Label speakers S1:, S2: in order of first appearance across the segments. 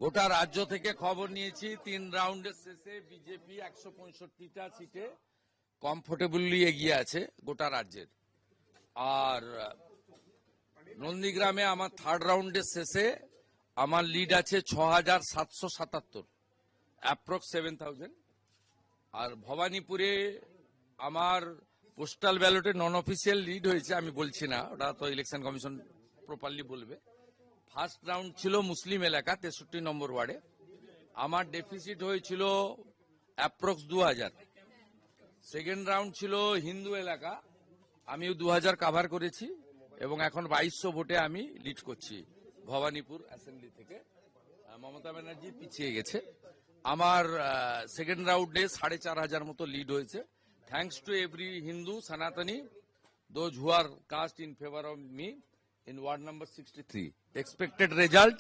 S1: গোটা রাজ্য থেকে খবর নিয়েছি, 3 রাউন্ডের শেষে বিজেপি 165টা সিটে কমফোর্টেবলি এগিয়ে আছে গোটা রাজ্যের। আর নন্দীগ্রামে আমার 3rd রাউন্ডের শেষে আমার লিড আছে 6777, অ্যাপ্রক্স 7000। আর ভবানীপুরে আমার পোস্টাল ব্যালটে নন অফিসিয়াল লিড হয়েছে, আমি বলছি না, ওটা তো ইলেকশন কমিশন প্রপারলি বলবে। ফার্স্ট রাউন্ড ছিল মুসলিম এলাকা 63 নম্বর ওয়ার্ডে, আমার ডেফিসিট হয়েছিল অ্যাপ্রক্স 2000। সেকেন্ড রাউন্ড ছিল হিন্দু এলাকা, আমিও 2000 কাভার করেছি এবং এখন 2200 ভোটে আমি লিড করছি ভবানীপুর অ্যাসেম্বলি থেকে। মমতা ব্যানার্জি পিছিয়ে গেছে। আমার সেকেন্ড রাউন্ডে 4500 মতো লিড হয়েছে, thanks to every Hindu Sanatani those who are cast in favour of me in ward number 63. Expected result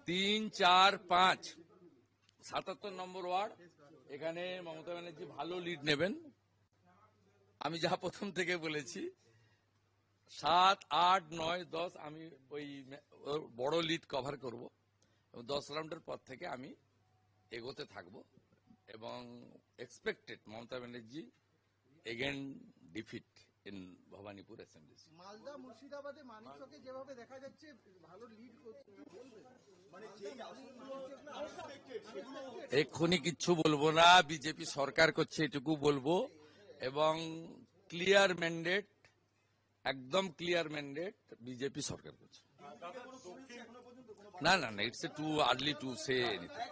S1: 3, 4, 5, 77 number word. এখানে মমতা ব্যানার্জি ভালো লিড নেবেন, আমি যা প্রথম থেকে বলেছি। 7, 8, 9, 10 আমি ওই বড় লিড কভার করব এবং 10 রাউন্ডের পর থেকে আমি এগোতে থাকব এবং expected Mamata Banerjee again defeat in Bhabanipur assembly.
S2: Malda মুর্শিদাবাদে মানিককে যেভাবে দেখা যাচ্ছে ভালো লিড করছে, মানে
S1: এক্ষুনি কিচ্ছু বলবো না, বিজেপি সরকার করছে এটুকু বলবো এবং ক্লিয়ার ম্যান্ডেট, একদম ক্লিয়ার ম্যান্ডেট বিজেপি সরকার করছে। না না না, it's too early to say anything.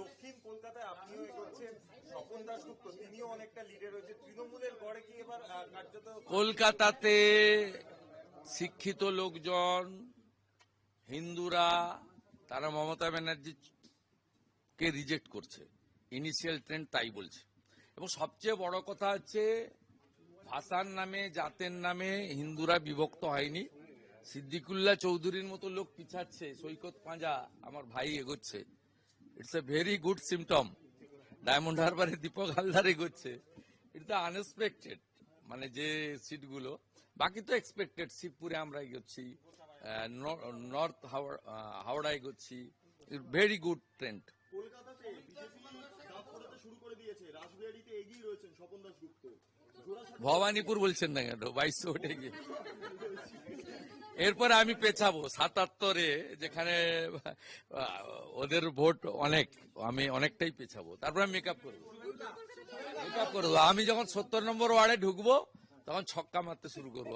S3: দক্ষিণ কলকাতায় আপনিও এগোচ্ছেন, স্বপন দাশগুপ্ত তিনিও অনেকটা লিডে রয়েছে, তৃণমূলের গড়ে কি এবার কার্যত
S1: কলকাতাতে শিক্ষিত লোকজন, হিন্দুরা, তারা মমতা ব্যানার্জিকে রিজেক্ট করছে, ইনিশিয়াল ট্রেন্ড তাই বলছে। এবং সবচেয়ে বড় কথা হচ্ছে ভাষার নামে, জাতের নামে হিন্দুরা বিভক্ত হয়নি। সিদ্দিকুল্লাহ চৌধুরীর মতো লোক পিছাচ্ছে, সৈকত পাঁজা আমার ভাই এগোচ্ছে, it's a very good symptom. ডায়মন্ড হারবারে দীপক হালদার এগোচ্ছে, ইটস আনএক্সপেক্টেড, মানে যে সিটগুলো, বাকি তো এক্সপেক্টেড। শিবপুরে আমরা এগোচ্ছি, নর্থ হাওড়া এগোচ্ছি, ভেরি গুড ট্রেন্ড।
S4: কলকাতাতে বিজেপি ডাব ফোটাতে শুরু করে দিয়েছে, রাসবিহারীতে এগিয়ে রয়েছেন স্বপন দাশগুপ্ত।
S1: ভবানীপুর বলছেন না কেন, 2200 ভোটে গিয়ে। এরপরে আমি পেছাবো 77-এ, যেখানে ওদের ভোট অনেক, আমি অনেকটাই পেছাবো, তারপরে আমি মেকআপ করবো। আমি যখন 70 নম্বর ওয়ার্ডে ঢুকবো তখন ছক্কা মারতে শুরু করবো।